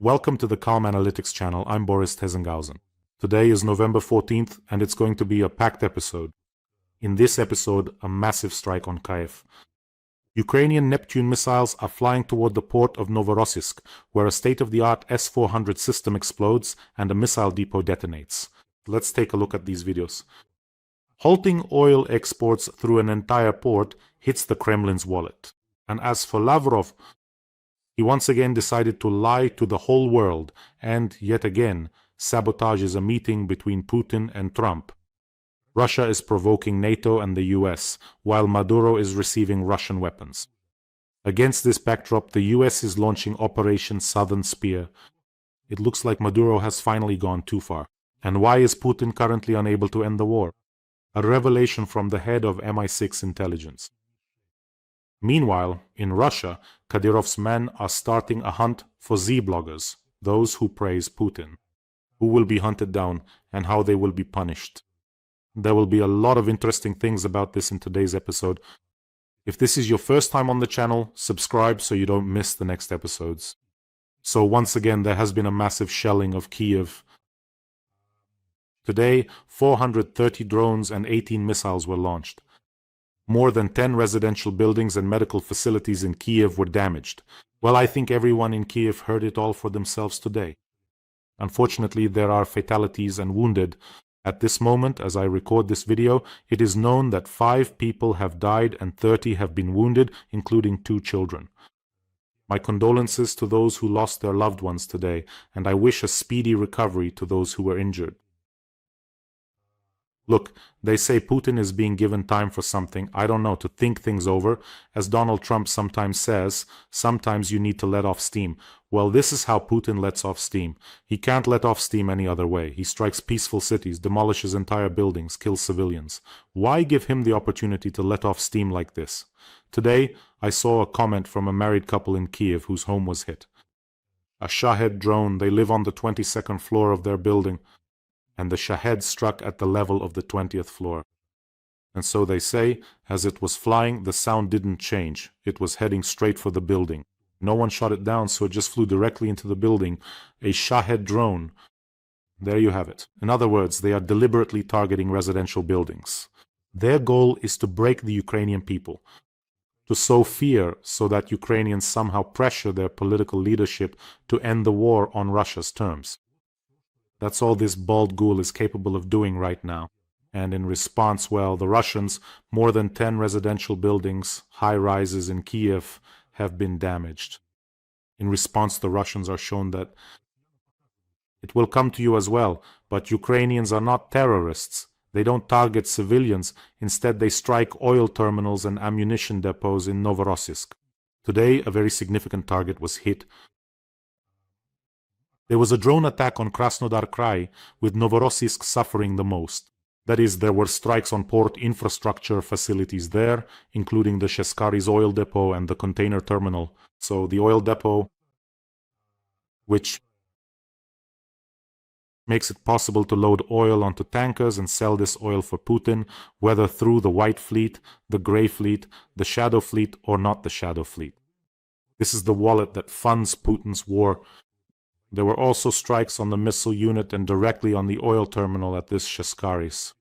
Welcome to the Calm Analytics channel. I'm Boris Tizengausen. Today is November 14th, and it's going to be a packed episode. In this episode, a massive strike on Kiev. Ukrainian Neptune missiles are flying toward the port of Novorossiysk, where a state-of-the-art S-400 system explodes and a missile depot detonates. Let's take a look at these videos. Halting oil exports through an entire port hits the Kremlin's wallet. And as for Lavrov, he once again decided to lie to the whole world and, yet again, sabotages a meeting between Putin and Trump. Russia is provoking NATO and the US, while Maduro is receiving Russian weapons. Against this backdrop, the US is launching Operation Southern Spear. It looks like Maduro has finally gone too far. And why is Putin currently unable to end the war? A revelation from the head of MI6 intelligence. Meanwhile, in Russia, Kadyrov's men are starting a hunt for Z-bloggers, those who praise Putin, who will be hunted down and how they will be punished. There will be a lot of interesting things about this in today's episode. If this is your first time on the channel, subscribe so you don't miss the next episodes. So once again, there has been a massive shelling of Kiev. Today, 430 drones and 18 missiles were launched. More than 10 residential buildings and medical facilities in Kiev were damaged. Well, I think everyone in Kiev heard it all for themselves today. Unfortunately, there are fatalities and wounded. At this moment, as I record this video, it is known that 5 people have died and 30 have been wounded, including 2 children. My condolences to those who lost their loved ones today, and I wish a speedy recovery to those who were injured. Look, they say Putin is being given time for something, I don't know, to think things over. As Donald Trump sometimes says, sometimes you need to let off steam. Well, this is how Putin lets off steam. He can't let off steam any other way. He strikes peaceful cities, demolishes entire buildings, kills civilians. Why give him the opportunity to let off steam like this? Today, I saw a comment from a married couple in Kiev whose home was hit. A Shahed drone, they live on the 22nd floor of their building, and the Shahed struck at the level of the 20th floor. And so they say, as it was flying, the sound didn't change. It was heading straight for the building. No one shot it down, so it just flew directly into the building. A Shahed drone. There you have it. In other words, they are deliberately targeting residential buildings. Their goal is to break the Ukrainian people, to sow fear so that Ukrainians somehow pressure their political leadership to end the war on Russia's terms. That's all this bald ghoul is capable of doing right now. And in response, well, the Russians, more than 10 residential buildings, high-rises in Kiev, have been damaged. In response, the Russians are shown that it will come to you as well, but Ukrainians are not terrorists. They don't target civilians. Instead, they strike oil terminals and ammunition depots in Novorossiysk. Today, a very significant target was hit. There was a drone attack on Krasnodar Krai, with Novorossiysk suffering the most. That is, there were strikes on port infrastructure facilities there, including the Sheskari's oil depot and the container terminal. So the oil depot, which makes it possible to load oil onto tankers and sell this oil for Putin, whether through the White Fleet, the Grey Fleet, the Shadow Fleet, or not the Shadow Fleet. This is the wallet that funds Putin's war. There were also strikes on the missile unit and directly on the oil terminal at this Sheskari's.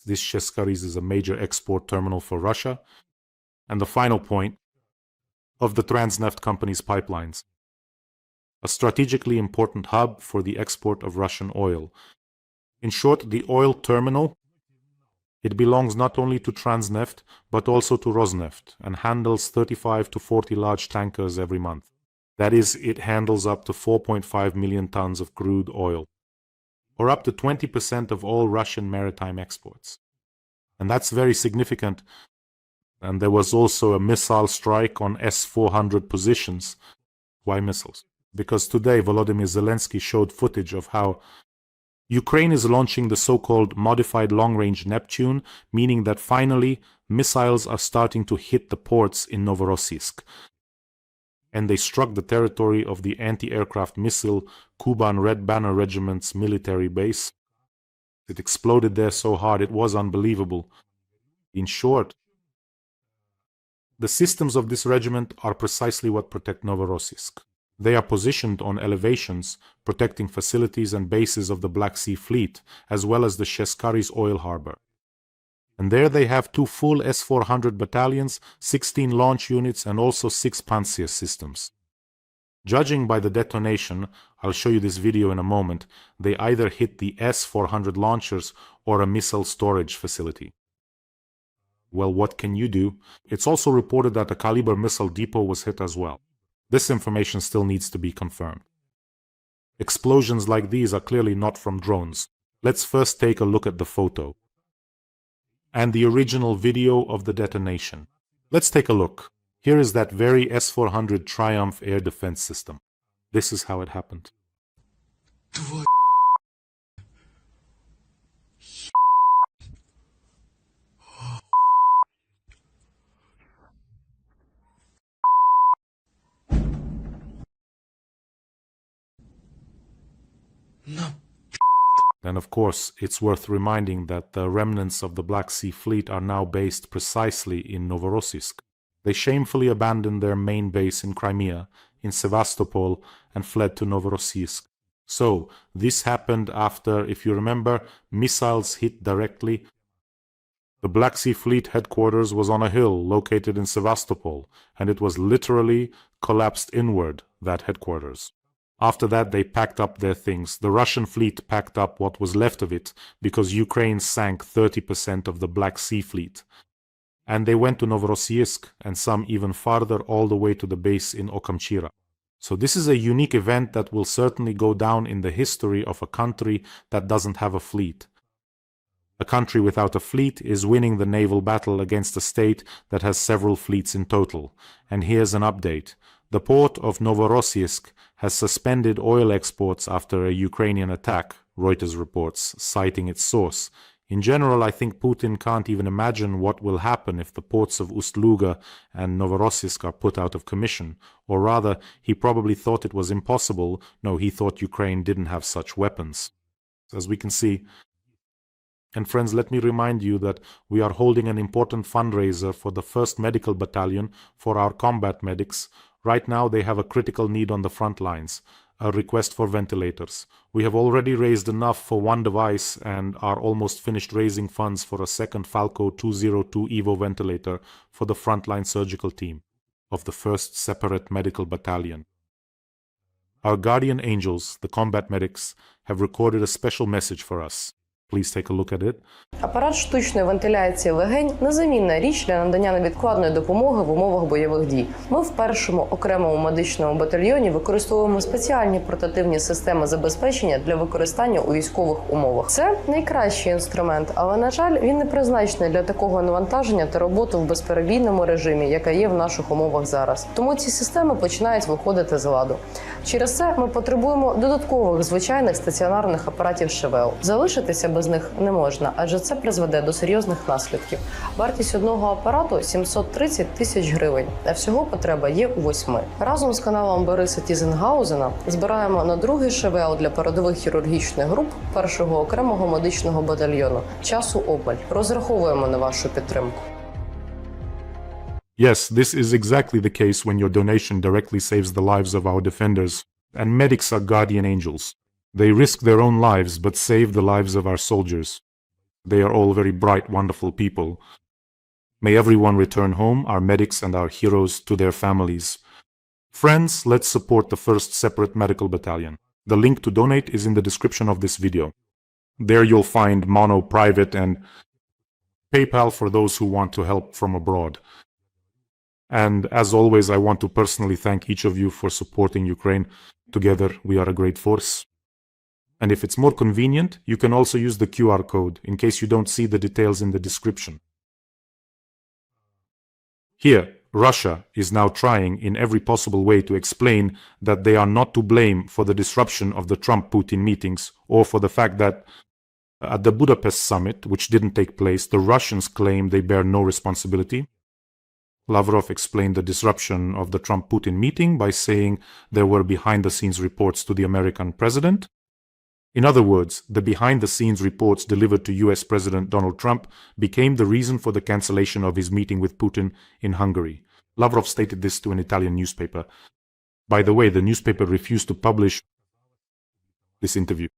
This Sheskari's is a major export terminal for Russia. And the final point, of the Transneft company's pipelines. A strategically important hub for the export of Russian oil. In short, the oil terminal, it belongs not only to Transneft, but also to Rosneft, and handles 35 to 40 large tankers every month. That is, it handles up to 4.5 million tons of crude oil, or up to 20% of all Russian maritime exports. And that's very significant. And there was also a missile strike on S-400 positions. Why missiles? Because today Volodymyr Zelensky showed footage of how Ukraine is launching the so-called modified long-range Neptune, meaning that finally missiles are starting to hit the ports in Novorossiysk. And they struck the territory of the anti-aircraft missile Kuban Red Banner Regiment's military base. It exploded there so hard it was unbelievable. In short, the systems of this regiment are precisely what protect Novorossiysk. They are positioned on elevations, protecting facilities and bases of the Black Sea Fleet, as well as the Sheskari's oil harbor. And there they have 2 full S-400 battalions, 16 launch units, and also 6 Pantsir systems. Judging by the detonation, I'll show you this video in a moment, they either hit the S-400 launchers or a missile storage facility. Well, what can you do? It's also reported that a Kaliber missile depot was hit as well. This information still needs to be confirmed. Explosions like these are clearly not from drones. Let's first take a look at the photo and the original video of the detonation. Let's take a look. Here is that very S-400 Triumph air defense system. This is how it happened. And of course, it's worth reminding that the remnants of the Black Sea Fleet are now based precisely in Novorossiysk. They shamefully abandoned their main base in Crimea, in Sevastopol, and fled to Novorossiysk. So, this happened after, if you remember, missiles hit directly. The Black Sea Fleet headquarters was on a hill located in Sevastopol, and it was literally collapsed inward, that headquarters. After that, they packed up their things. The Russian fleet packed up what was left of it because Ukraine sank 30% of the Black Sea Fleet. And they went to Novorossiysk and some even farther all the way to the base in Okamchira. So this is a unique event that will certainly go down in the history of a country that doesn't have a fleet. A country without a fleet is winning the naval battle against a state that has several fleets in total. And here's an update. The port of Novorossiysk has suspended oil exports after a Ukrainian attack, Reuters reports, citing its source. In general, I think Putin can't even imagine what will happen if the ports of Ust-Luga and Novorossiysk are put out of commission. Or rather, he probably thought it was impossible. No, he thought Ukraine didn't have such weapons. As we can see. And friends, let me remind you that we are holding an important fundraiser for the 1st Medical Battalion for our combat medics. Right now, they have a critical need on the front lines, a request for ventilators. We have already raised enough for one device and are almost finished raising funds for a second Falco 202 Evo ventilator for the frontline surgical team of the 1st Separate Medical Battalion. Our guardian angels, the combat medics, have recorded a special message for us. Please take a look at it. Апарат штучної вентиляції легень – незамінна річ для надання невідкладної допомоги в умовах бойових дій. Ми в 1-му окремому медичному батальйоні використовуємо спеціальні портативні системи забезпечення для використання у військових умовах. Це найкращий інструмент, але, на жаль, він не призначений для такого навантаження та роботи в безперебійному режимі, яка є в наших умовах зараз. Тому ці системи починають виходити з ладу. Через це ми потребуємо додаткових звичайних стаціонарних апаратів ШВЛ. Залишитися без них не можна, адже це призведе до серйозних наслідків. Вартість одного апарату – 730 тисяч гривень, а всього потреба є у 8. Разом з каналом Бориса Тізенгаузена збираємо на другий ШВЛ для передових хірургічних груп 1-го окремого медичного батальйону. Часу обмаль. Розраховуємо на вашу підтримку. Yes, this is exactly the case when your donation directly saves the lives of our defenders. And medics are guardian angels. They risk their own lives but save the lives of our soldiers. They are all very bright, wonderful people. May everyone return home, our medics and our heroes, to their families. Friends, let's support the 1st Separate Medical Battalion. The link to donate is in the description of this video. There you'll find Mono Private and PayPal for those who want to help from abroad. And as always, I want to personally thank each of you for supporting Ukraine. Together, we are a great force. And if it's more convenient, you can also use the QR code in case you don't see the details in the description. Here, Russia is now trying in every possible way to explain that they are not to blame for the disruption of the Trump-Putin meetings or for the fact that at the Budapest summit, which didn't take place, the Russians claim they bear no responsibility. Lavrov explained the disruption of the Trump-Putin meeting by saying there were behind-the-scenes reports to the American president. In other words, the behind-the-scenes reports delivered to US President Donald Trump became the reason for the cancellation of his meeting with Putin in Hungary. Lavrov stated this to an Italian newspaper. By the way, the newspaper refused to publish this interview.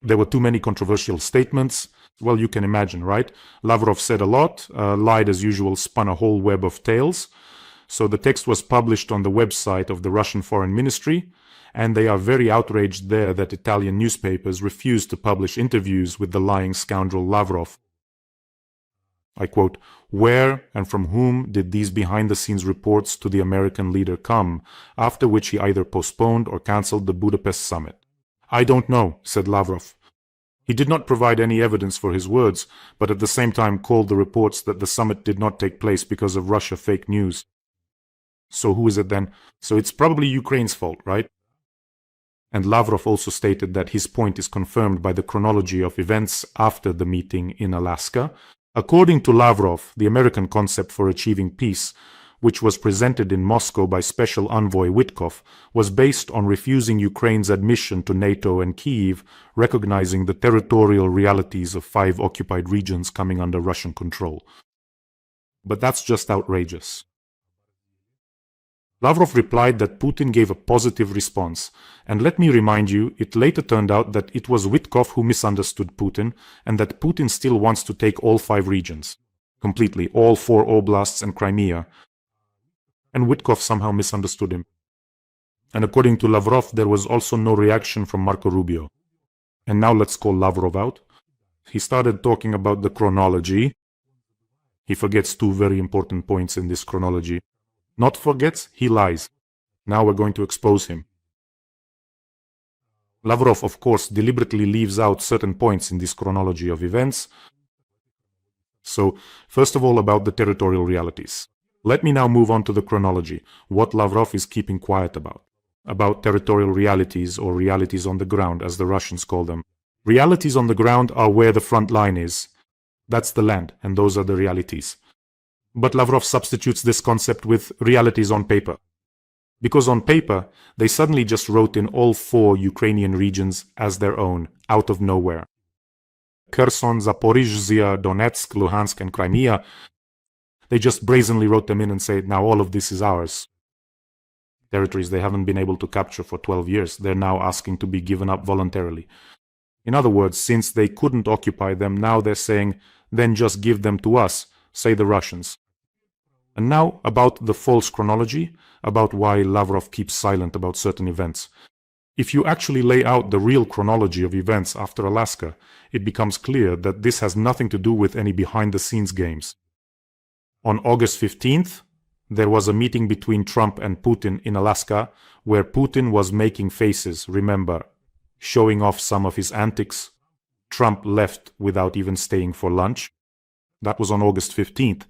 There were too many controversial statements. Well, you can imagine, right? Lavrov said a lot, lied as usual, spun a whole web of tales. So the text was published on the website of the Russian Foreign Ministry, and they are very outraged there that Italian newspapers refused to publish interviews with the lying scoundrel Lavrov. I quote, "Where and from whom did these behind-the-scenes reports to the American leader come, after which he either postponed or cancelled the Budapest summit?" "I don't know," said Lavrov. He did not provide any evidence for his words, but at the same time called the reports that the summit did not take place because of Russia fake news. So who is it then? So it's probably Ukraine's fault, right? And Lavrov also stated that his point is confirmed by the chronology of events after the meeting in Alaska. According to Lavrov, the American concept for achieving peace, which was presented in Moscow by Special Envoy Witkoff, was based on refusing Ukraine's admission to NATO and Kiev, recognizing the territorial realities of 5 occupied regions coming under Russian control. But that's just outrageous. Lavrov replied that Putin gave a positive response, and let me remind you, it later turned out that it was Witkoff who misunderstood Putin, and that Putin still wants to take all 5 regions, completely, all 4 oblasts and Crimea, and Witkoff somehow misunderstood him. And according to Lavrov, there was also no reaction from Marco Rubio. And now let's call Lavrov out. He started talking about the chronology. He forgets 2 very important points in this chronology. Not forgets, he lies. Now we're going to expose him. Lavrov, of course, deliberately leaves out certain points in this chronology of events. So, first of all, about the territorial realities. Let me now move on to the chronology, what Lavrov is keeping quiet about territorial realities, or realities on the ground, as the Russians call them. Realities on the ground are where the front line is. That's the land, and those are the realities. But Lavrov substitutes this concept with realities on paper. Because on paper, they suddenly just wrote in all 4 Ukrainian regions as their own, out of nowhere. Kherson, Zaporizhzhia, Donetsk, Luhansk, and Crimea, they just brazenly wrote them in and said, now all of this is ours. Territories they haven't been able to capture for 12 years, they're now asking to be given up voluntarily. In other words, since they couldn't occupy them, now they're saying, then just give them to us, say the Russians. And now about the false chronology, about why Lavrov keeps silent about certain events. If you actually lay out the real chronology of events after Alaska, it becomes clear that this has nothing to do with any behind-the-scenes games. On August 15th, there was a meeting between Trump and Putin in Alaska, where Putin was making faces, remember, showing off some of his antics. Trump left without even staying for lunch. That was on August 15th.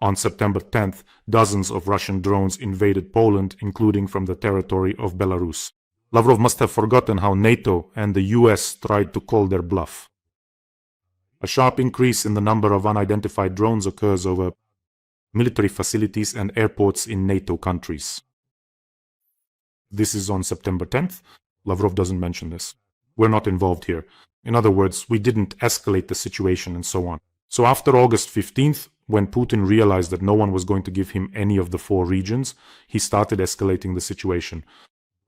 On September 10th, dozens of Russian drones invaded Poland, including from the territory of Belarus. Lavrov must have forgotten how NATO and the US tried to call their bluff. A sharp increase in the number of unidentified drones occurs over military facilities and airports in NATO countries. This is on September 10th. Lavrov doesn't mention this. We're not involved here. In other words, we didn't escalate the situation and so on. So after August 15th, when Putin realized that no one was going to give him any of the 4 regions, he started escalating the situation.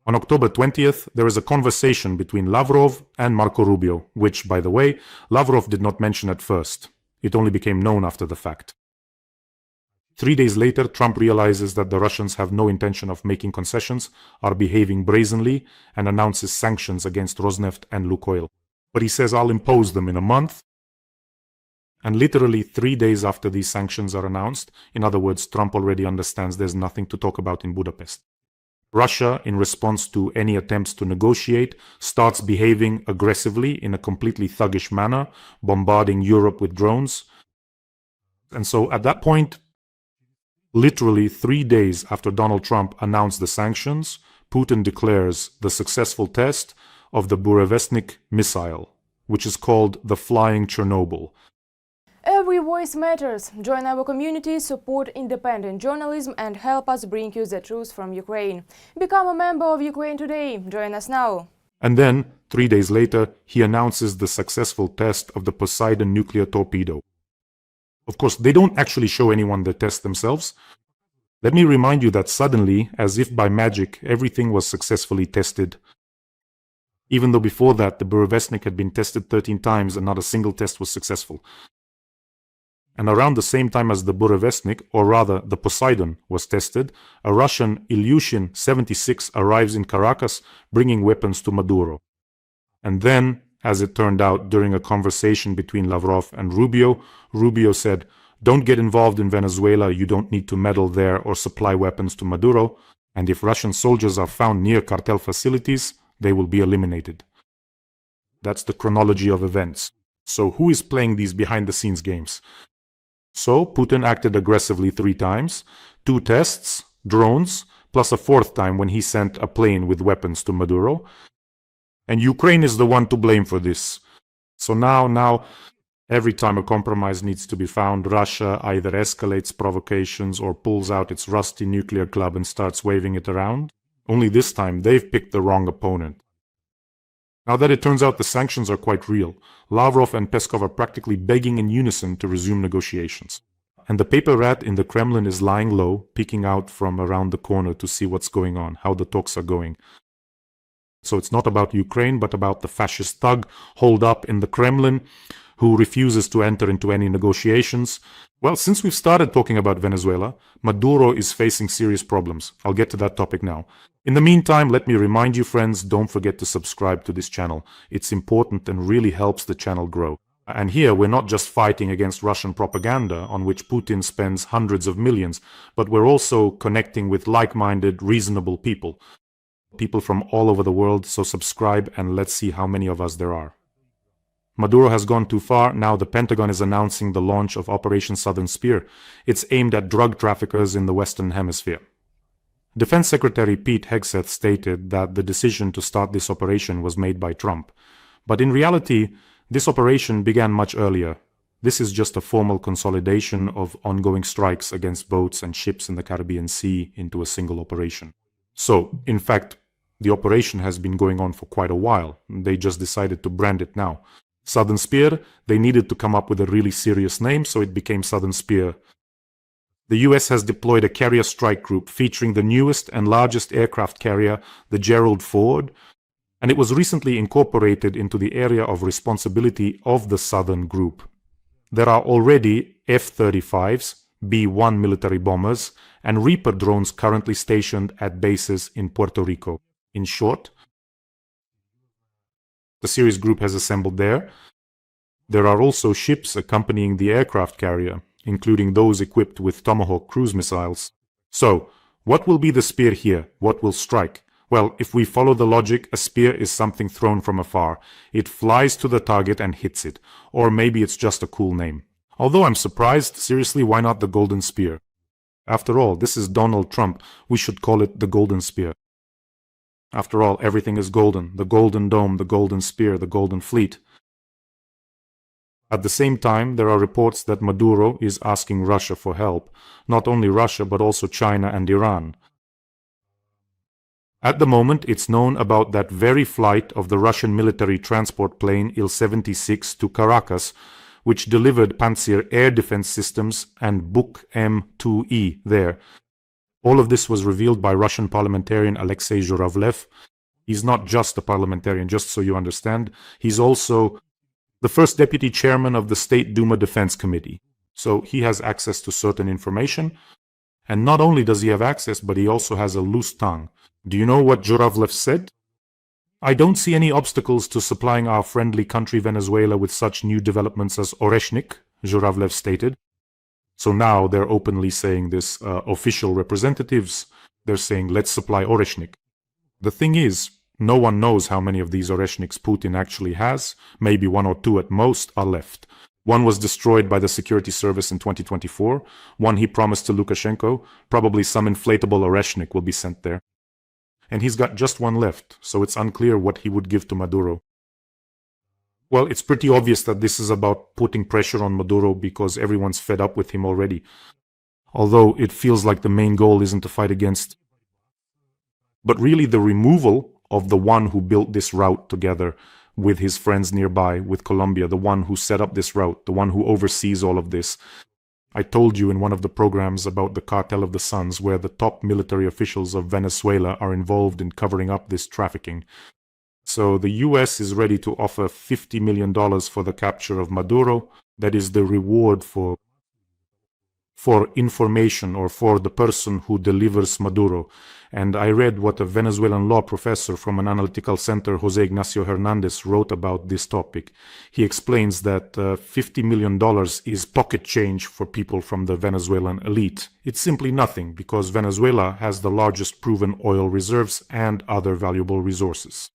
On October 20th, there is a conversation between Lavrov and Marco Rubio, which, by the way, Lavrov did not mention at first. It only became known after the fact. 3 days later, Trump realizes that the Russians have no intention of making concessions, are behaving brazenly, and announces sanctions against Rosneft and Lukoil. But he says, I'll impose them in a month. And literally 3 days after these sanctions are announced, in other words, Trump already understands there's nothing to talk about in Budapest. Russia, in response to any attempts to negotiate, starts behaving aggressively in a completely thuggish manner, bombarding Europe with drones. And so at that point, literally 3 days after Donald Trump announced the sanctions, Putin declares the successful test of the Burevestnik missile, which is called the Flying Chernobyl. Every voice matters. Join our community, support independent journalism and help us bring you the truth from Ukraine. Become a member of Ukraine Today. Join us now. And then, 3 days later, he announces the successful test of the Poseidon nuclear torpedo. Of course, they don't actually show anyone the test themselves. Let me remind you that suddenly, as if by magic, everything was successfully tested. Even though before that, the Burevestnik had been tested 13 times and not a single test was successful. And around the same time as the Burevestnik, or rather the Poseidon, was tested, a Russian Ilyushin 76 arrives in Caracas bringing weapons to Maduro. And then, as it turned out, during a conversation between Lavrov and Rubio, Rubio said, "Don't get involved in Venezuela, you don't need to meddle there or supply weapons to Maduro, and if Russian soldiers are found near cartel facilities, they will be eliminated." That's the chronology of events. So who is playing these behind-the-scenes games? So Putin acted aggressively 3 times, 2 tests, drones, plus a 4th time when he sent a plane with weapons to Maduro. And Ukraine is the one to blame for this. So now, every time a compromise needs to be found, Russia either escalates provocations or pulls out its rusty nuclear club and starts waving it around. Only this time, they've picked the wrong opponent. Now that it turns out the sanctions are quite real, Lavrov and Peskov are practically begging in unison to resume negotiations. And the paper rat in the Kremlin is lying low, peeking out from around the corner to see what's going on, how the talks are going. So it's not about Ukraine, but about the fascist thug holed up in the Kremlin, who refuses to enter into any negotiations. Well, since we've started talking about Venezuela, Maduro is facing serious problems. I'll get to that topic now. In the meantime, let me remind you, friends, don't forget to subscribe to this channel. It's important and really helps the channel grow. And here, we're not just fighting against Russian propaganda, on which Putin spends hundreds of millions, but we're also connecting with like-minded, reasonable people. People from all over the world, so subscribe and let's see how many of us there are. Maduro has gone too far. Now the Pentagon is announcing the launch of Operation Southern Spear. It's aimed at drug traffickers in the Western Hemisphere. Defense Secretary Pete Hegseth stated that the decision to start this operation was made by Trump. But in reality, this operation began much earlier. This is just a formal consolidation of ongoing strikes against boats and ships in the Caribbean Sea into a single operation. So, in fact, the operation has been going on for quite a while. They just decided to brand it now. Southern Spear, they needed to come up with a really serious name, so it became Southern Spear. The US has deployed a carrier strike group featuring the newest and largest aircraft carrier, the Gerald Ford, and it was recently incorporated into the area of responsibility of the Southern Group. There are already F-35s, B-1 military bombers, and Reaper drones currently stationed at bases in Puerto Rico. In short, the series group has assembled there. There are also ships accompanying the aircraft carrier, including those equipped with Tomahawk cruise missiles. So, what will be the spear here? What will strike? Well, if we follow the logic, a spear is something thrown from afar. It flies to the target and hits it. Or maybe it's just a cool name. Although I'm surprised, seriously, why not the Golden Spear? After all, this is Donald Trump. We should call it the Golden Spear. After all, everything is golden. The Golden Dome, the Golden Spear, the Golden Fleet. At the same time, there are reports that Maduro is asking Russia for help. Not only Russia, but also China and Iran. At the moment, it's known about that very flight of the Russian military transport plane Il-76 to Caracas, which delivered Pantsir air defense systems and Buk M2E there. All of this was revealed by Russian parliamentarian Alexei Zhuravlev. He's not just a parliamentarian, just so you understand. He's also the first deputy chairman of the State Duma Defense Committee. So he has access to certain information. And not only does he have access, but he also has a loose tongue. Do you know what Zhuravlev said? "I don't see any obstacles to supplying our friendly country Venezuela with such new developments as Oreshnik," Zhuravlev stated. So now they're openly saying this, official representatives, they're saying, let's supply Oreshnik. The thing is, no one knows how many of these Oreshniks Putin actually has. Maybe 1 or 2 at most are left. One was destroyed by the security service in 2024. One he promised to Lukashenko. Probably some inflatable Oreshnik will be sent there. And he's got just 1 left, so it's unclear what he would give to Maduro. Well, it's pretty obvious that this is about putting pressure on Maduro because everyone's fed up with him already. Although it feels like the main goal isn't to fight against, but really the removal of the one who built this route together with his friends nearby, with Colombia, the one who set up this route, the one who oversees all of this. I told you in one of the programs about the Cartel of the Suns, where the top military officials of Venezuela are involved in covering up this trafficking. So the US is ready to offer $50 million for the capture of Maduro. That is the reward for information, or for the person who delivers Maduro. And I read what a Venezuelan law professor from an analytical center, Jose Ignacio Hernandez, wrote about this topic. He explains that $50 million is pocket change for people from the Venezuelan elite. It's simply nothing, because Venezuela has the largest proven oil reserves and other valuable resources.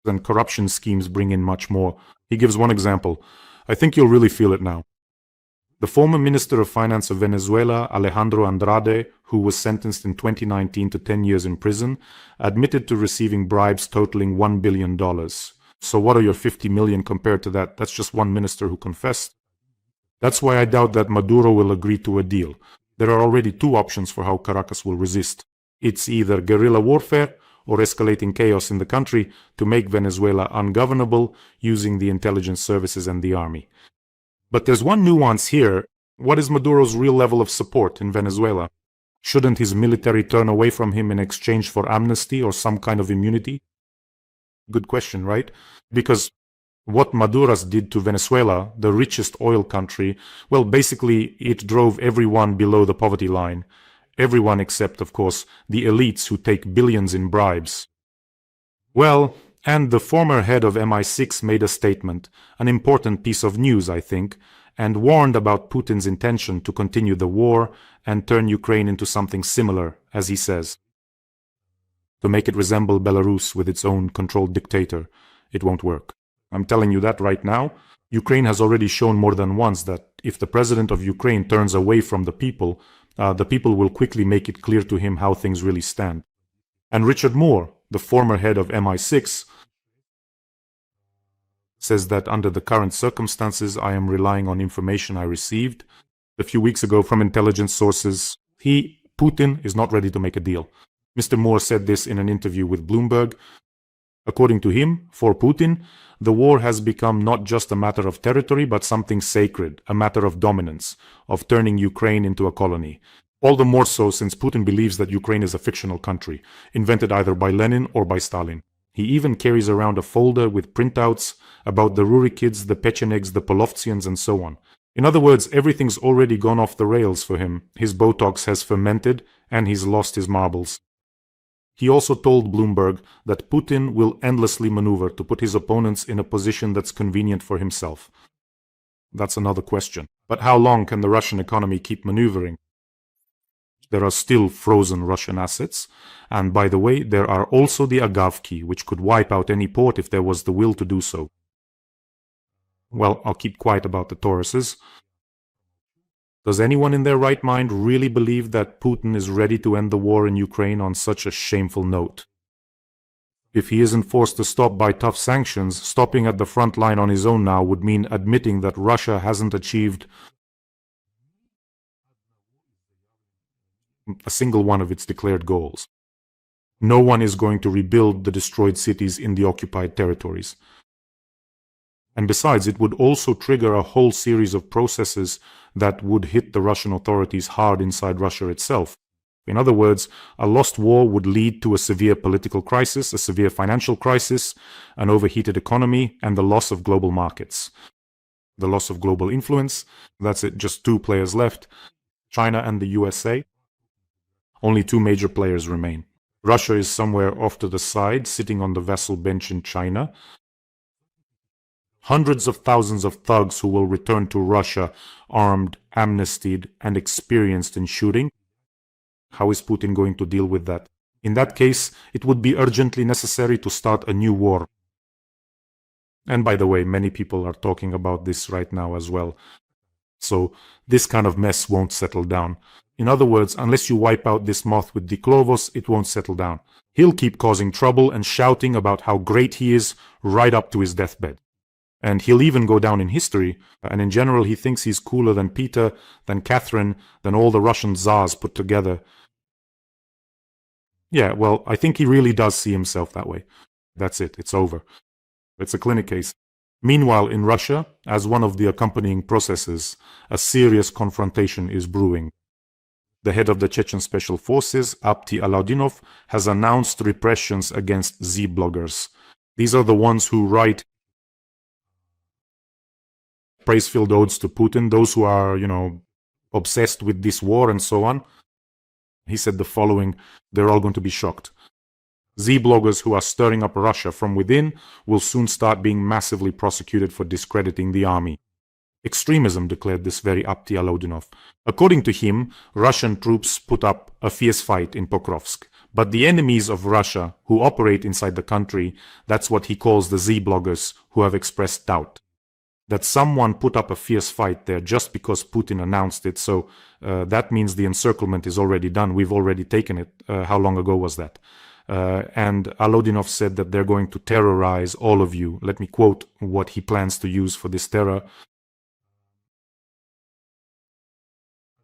And corruption schemes bring in much more. He gives one example. I think you'll really feel it now. The former Minister of Finance of Venezuela, Alejandro Andrade, who was sentenced in 2019 to 10 years in prison, admitted to receiving bribes totaling $1 billion. So what are your 50 million compared to that? That's just one minister who confessed. That's why I doubt that Maduro will agree to a deal. There are already two options for how Caracas will resist. It's either guerrilla warfare or escalating chaos in the country to make Venezuela ungovernable using the intelligence services and the army. But there's one nuance here. What is Maduro's real level of support in Venezuela? Shouldn't his military turn away from him in exchange for amnesty or some kind of immunity? Good question, right? Because what Maduro's did to Venezuela, the richest oil country, well, basically it drove everyone below the poverty line. Everyone except, of course, the elites who take billions in bribes. Well, and the former head of MI6 made a statement, an important piece of news, I think, and warned about Putin's intention to continue the war and turn Ukraine into something similar, as he says. To make it resemble Belarus with its own controlled dictator. It won't work. I'm telling you that right now. Ukraine has already shown more than once that if the president of Ukraine turns away from the people will quickly make it clear to him how things really stand. And Richard Moore, the former head of MI6, says that under the current circumstances, I am relying on information I received a few weeks ago from intelligence sources. Putin, is not ready to make a deal. Mr. Moore said this in an interview with Bloomberg. According to him, for Putin, the war has become not just a matter of territory, but something sacred, a matter of dominance, of turning Ukraine into a colony. All the more so since Putin believes that Ukraine is a fictional country, invented either by Lenin or by Stalin. He even carries around a folder with printouts about the Rurikids, the Pechenegs, the Polovtsians, and so on. In other words, everything's already gone off the rails for him. His Botox has fermented, and he's lost his marbles. He also told Bloomberg that Putin will endlessly maneuver to put his opponents in a position that's convenient for himself. That's another question. But how long can the Russian economy keep maneuvering? There are still frozen Russian assets, and by the way, there are also the Agavki, which could wipe out any port if there was the will to do so. Well, I'll keep quiet about the Tauruses. Does anyone in their right mind really believe that Putin is ready to end the war in Ukraine on such a shameful note? If he isn't forced to stop by tough sanctions, stopping at the front line on his own now would mean admitting that Russia hasn't achieved a single one of its declared goals. No one is going to rebuild the destroyed cities in the occupied territories. And besides, it would also trigger a whole series of processes that would hit the Russian authorities hard inside Russia itself. In other words, a lost war would lead to a severe political crisis, a severe financial crisis, an overheated economy, and the loss of global markets. The loss of global influence, that's it, just two players left, China and the USA. Only two major players remain. Russia is somewhere off to the side, sitting on the vassal bench in China. Hundreds of thousands of thugs who will return to Russia, armed, amnestied, and experienced in shooting. How is Putin going to deal with that? In that case, it would be urgently necessary to start a new war. And by the way, many people are talking about this right now as well. So this kind of mess won't settle down. In other words, unless you wipe out this moth with Diklovos, it won't settle down. He'll keep causing trouble and shouting about how great he is right up to his deathbed. And he'll even go down in history, and in general he thinks he's cooler than Peter, than Catherine, than all the Russian tsars put together. Yeah, well, I think he really does see himself that way. That's it, it's over. It's a clinic case. Meanwhile, in Russia, as one of the accompanying processes, a serious confrontation is brewing. The head of the Chechen Special Forces, Abti Alaudinov, has announced repressions against Z bloggers. These are the ones who write praise-filled odes to Putin, those who are, obsessed with this war and so on. He said the following: they're all going to be shocked. Z bloggers who are stirring up Russia from within will soon start being massively prosecuted for discrediting the army. Extremism, declared this very Abti Alaudinov. According to him, Russian troops put up a fierce fight in Pokrovsk. But the enemies of Russia who operate inside the country, that's what he calls the Z bloggers who have expressed doubt. That someone put up a fierce fight there just because Putin announced it, so that means the encirclement is already done. We've already taken it. How long ago was that? And Alaudinov said that they're going to terrorize all of you. Let me quote what he plans to use for this terror.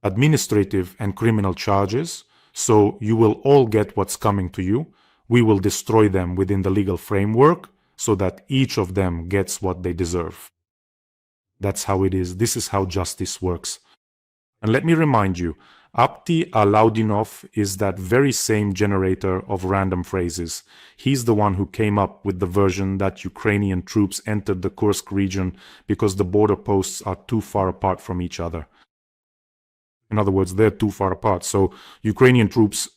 Administrative and criminal charges, so you will all get what's coming to you. We will destroy them within the legal framework so that each of them gets what they deserve. That's how it is. This is how justice works. And let me remind you, Abti Alaudinov is that very same generator of random phrases. He's the one who came up with the version that Ukrainian troops entered the Kursk region because the border posts are too far apart from each other. In other words, they're too far apart. So Ukrainian troops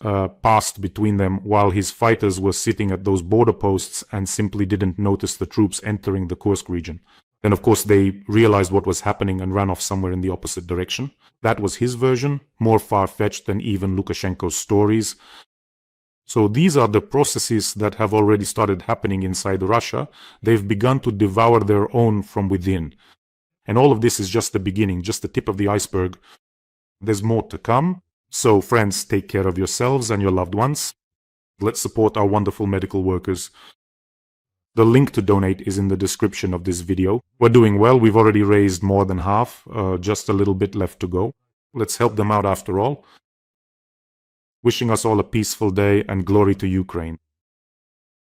passed between them while his fighters were sitting at those border posts and simply didn't notice the troops entering the Kursk region. Then, of course, they realized what was happening and ran off somewhere in the opposite direction. That was his version, more far-fetched than even Lukashenko's stories. So these are the processes that have already started happening inside Russia. They've begun to devour their own from within. And all of this is just the beginning, just the tip of the iceberg. There's more to come. So friends, take care of yourselves and your loved ones. Let's support our wonderful medical workers. The link to donate is in the description of this video. We're doing well. We've already raised more than half, just a little bit left to go. Let's help them out after all. Wishing us all a peaceful day and glory to Ukraine.